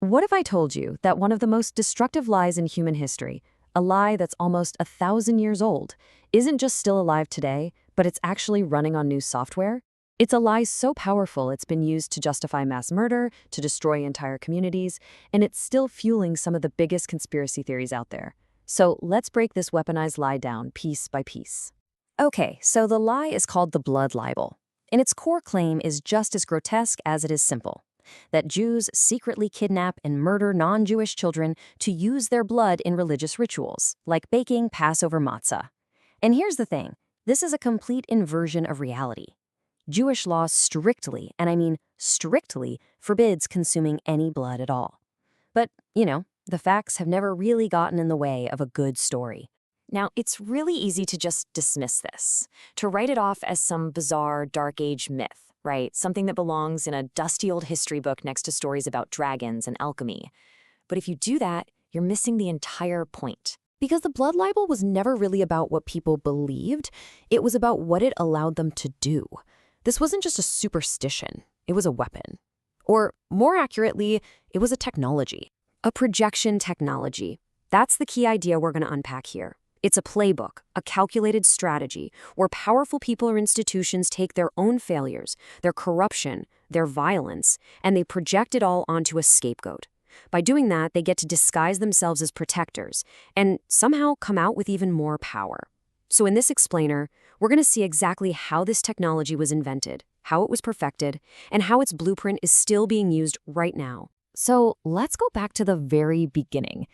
What if I told you that one of the most destructive lies in human history, a lie that's almost 1,000 years old, isn't just still alive today, but it's actually running on new software? It's a lie so powerful it's been used to justify mass murder, to destroy entire communities, and it's still fueling some of the biggest conspiracy theories out there. So let's break this weaponized lie down piece by piece. Okay, so the lie is called the blood libel, and its core claim is just as grotesque as it is simple: that Jews secretly kidnap and murder non-Jewish children to use their blood in religious rituals, like baking Passover matzah. And here's the thing, this is a complete inversion of reality. Jewish law strictly, and I mean strictly, forbids consuming any blood at all. But, the facts have never really gotten in the way of a good story. Now, it's really easy to just dismiss this, to write it off as some bizarre Dark Age myth, right? Something that belongs in a dusty old history book next to stories about dragons and alchemy. But if you do that, you're missing the entire point. Because the blood libel was never really about what people believed, it was about what it allowed them to do. This wasn't just a superstition, it was a weapon. Or, more accurately, it was a technology. A projection technology. That's the key idea we're going to unpack here. It's a playbook, a calculated strategy, where powerful people or institutions take their own failures, their corruption, their violence, and they project it all onto a scapegoat. By doing that, they get to disguise themselves as protectors, and somehow come out with even more power. So in this explainer, we're going to see exactly how this technology was invented, how it was perfected, and how its blueprint is still being used right now. So let's go back to the very beginning.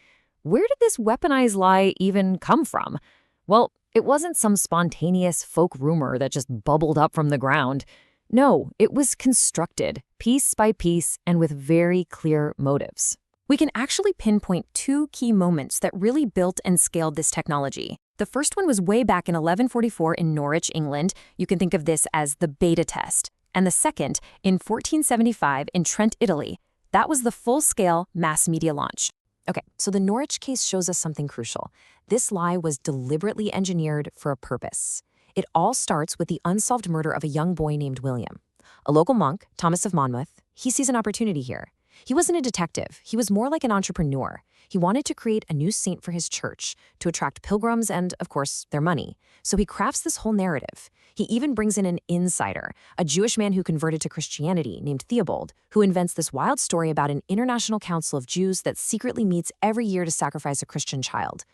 Where did this weaponized lie even come from? Well, it wasn't some spontaneous folk rumor that just bubbled up from the ground. No, it was constructed, piece by piece, and with very clear motives. We can actually pinpoint two key moments that really built and scaled this technology. The first one was way back in 1144 in Norwich, England. You can think of this as the beta test. And the second, in 1475 in Trent, Italy. That was the full-scale mass media launch. Okay, so the Norwich case shows us something crucial. This lie was deliberately engineered for a purpose. It all starts with the unsolved murder of a young boy named William. A local monk, Thomas of Monmouth, he sees an opportunity here. He wasn't a detective, he was more like an entrepreneur. He wanted to create a new saint for his church, to attract pilgrims and, of course, their money. So he crafts this whole narrative. He even brings in an insider, a Jewish man who converted to Christianity named Theobald, who invents this wild story about an international council of Jews that secretly meets every year to sacrifice a Christian child.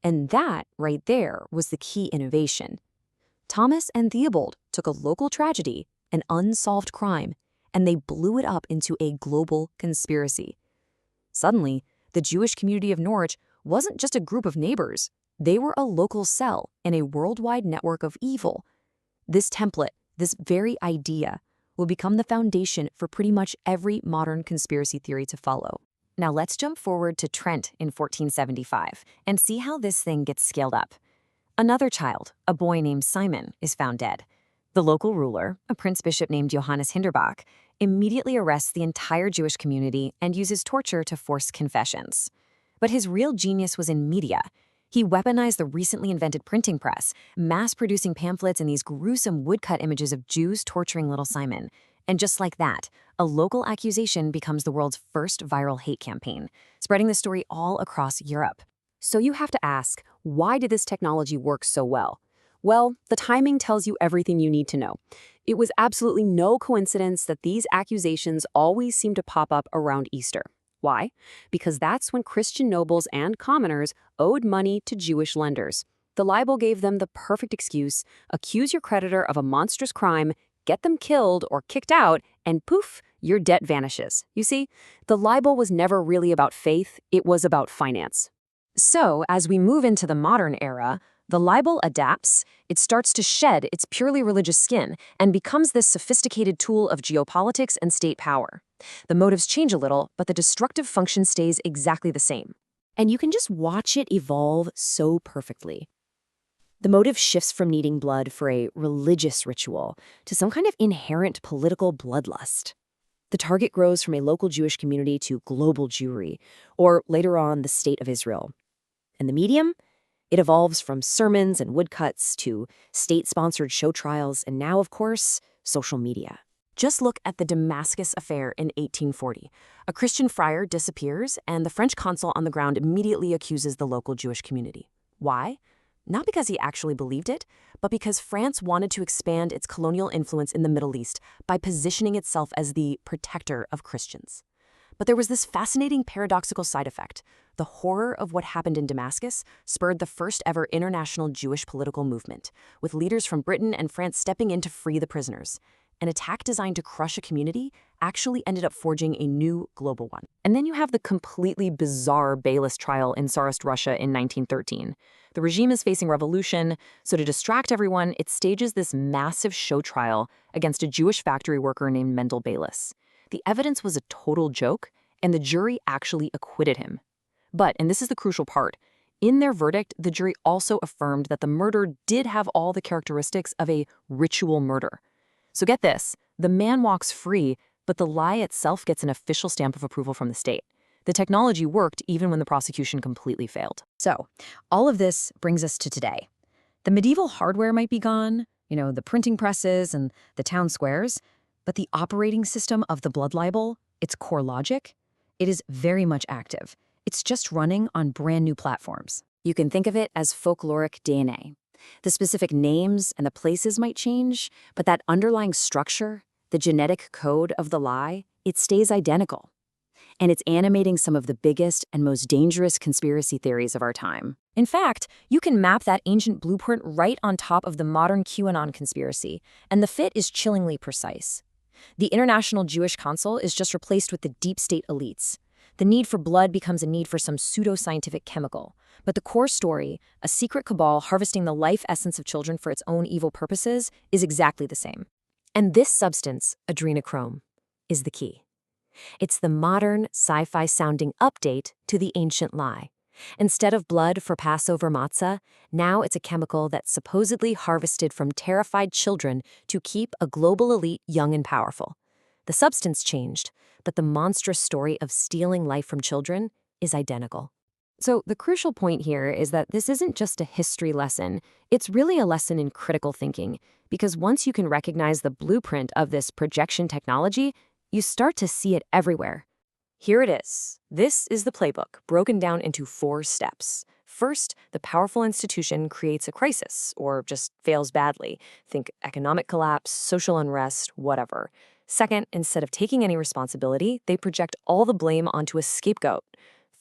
And that, right there, was the key innovation. Thomas and Theobald took a local tragedy, an unsolved crime, and they blew it up into a global conspiracy. Suddenly, the Jewish community of Norwich wasn't just a group of neighbors. They were a local cell in a worldwide network of evil. This template, this very idea, will become the foundation for pretty much every modern conspiracy theory to follow. Now let's jump forward to Trent in 1475 and see how this thing gets scaled up. Another child, a boy named Simon, is found dead. The local ruler, a prince-bishop named Johannes Hinderbach, immediately arrests the entire Jewish community and uses torture to force confessions. But his real genius was in media. He weaponized the recently invented printing press, mass-producing pamphlets and these gruesome woodcut images of Jews torturing little Simon. And just like that, a local accusation becomes the world's first viral hate campaign, spreading the story all across Europe. So you have to ask, why did this technology work so well? Well, the timing tells you everything you need to know. It was absolutely no coincidence that these accusations always seem to pop up around Easter. Why? Because that's when Christian nobles and commoners owed money to Jewish lenders. The libel gave them the perfect excuse: accuse your creditor of a monstrous crime, get them killed or kicked out, and poof, your debt vanishes. You see, the libel was never really about faith, it was about finance. So, as we move into the modern era, the libel adapts, it starts to shed its purely religious skin and becomes this sophisticated tool of geopolitics and state power. The motives change a little, but the destructive function stays exactly the same. And you can just watch it evolve so perfectly. The motive shifts from needing blood for a religious ritual to some kind of inherent political bloodlust. The target grows from a local Jewish community to global Jewry, or later on, the State of Israel. And the medium? It evolves from sermons and woodcuts to state-sponsored show trials, and now, of course, social media. Just look at the Damascus Affair in 1840. A Christian friar disappears, and the French consul on the ground immediately accuses the local Jewish community. Why? Not because he actually believed it, but because France wanted to expand its colonial influence in the Middle East by positioning itself as the protector of Christians. But there was this fascinating paradoxical side effect. The horror of what happened in Damascus spurred the first ever international Jewish political movement, with leaders from Britain and France stepping in to free the prisoners. An attack designed to crush a community actually ended up forging a new global one. And then you have the completely bizarre Beilis Trial in Tsarist Russia in 1913. The regime is facing revolution, so to distract everyone, it stages this massive show trial against a Jewish factory worker named Mendel Beilis. The evidence was a total joke, and the jury actually acquitted him. But, and this is the crucial part, in their verdict, the jury also affirmed that the murder did have all the characteristics of a ritual murder. So get this, the man walks free, but the lie itself gets an official stamp of approval from the state. The technology worked even when the prosecution completely failed. So, all of this brings us to today. The medieval hardware might be gone, the printing presses and the town squares, but the operating system of the blood libel, its core logic, it is very much active. It's just running on brand new platforms. You can think of it as folkloric DNA. The specific names and the places might change, but that underlying structure, the genetic code of the lie, it stays identical. And it's animating some of the biggest and most dangerous conspiracy theories of our time. In fact, you can map that ancient blueprint right on top of the modern QAnon conspiracy, and the fit is chillingly precise. The international Jewish consul is just replaced with the deep state elites. The need for blood becomes a need for some pseudo-scientific chemical. But the core story, a secret cabal harvesting the life essence of children for its own evil purposes, is exactly the same. And this substance, adrenochrome, is the key. It's the modern, sci-fi-sounding update to the ancient lie. Instead of blood for Passover matzah, now it's a chemical that's supposedly harvested from terrified children to keep a global elite young and powerful. The substance changed, but the monstrous story of stealing life from children is identical. So the crucial point here is that this isn't just a history lesson, it's really a lesson in critical thinking, because once you can recognize the blueprint of this projection technology, you start to see it everywhere. Here it is. This is the playbook, broken down into 4 steps. First, the powerful institution creates a crisis, or just fails badly. Think economic collapse, social unrest, whatever. Second, instead of taking any responsibility, they project all the blame onto a scapegoat.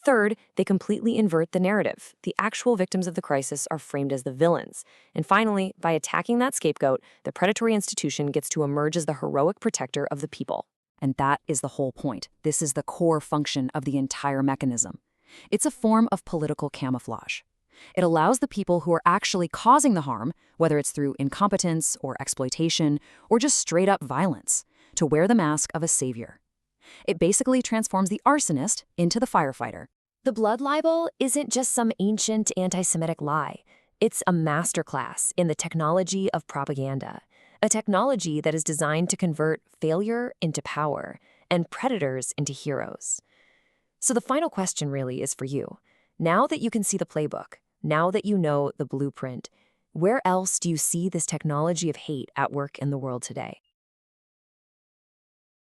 Third, they completely invert the narrative. The actual victims of the crisis are framed as the villains. And finally, by attacking that scapegoat, the predatory institution gets to emerge as the heroic protector of the people. And that is the whole point. This is the core function of the entire mechanism. It's a form of political camouflage. It allows the people who are actually causing the harm, whether it's through incompetence or exploitation or just straight-up violence, to wear the mask of a savior. It basically transforms the arsonist into the firefighter. The blood libel isn't just some ancient anti-Semitic lie. It's a masterclass in the technology of propaganda, a technology that is designed to convert failure into power and predators into heroes. So the final question really is for you. Now that you can see the playbook, now that you know the blueprint, where else do you see this technology of hate at work in the world today?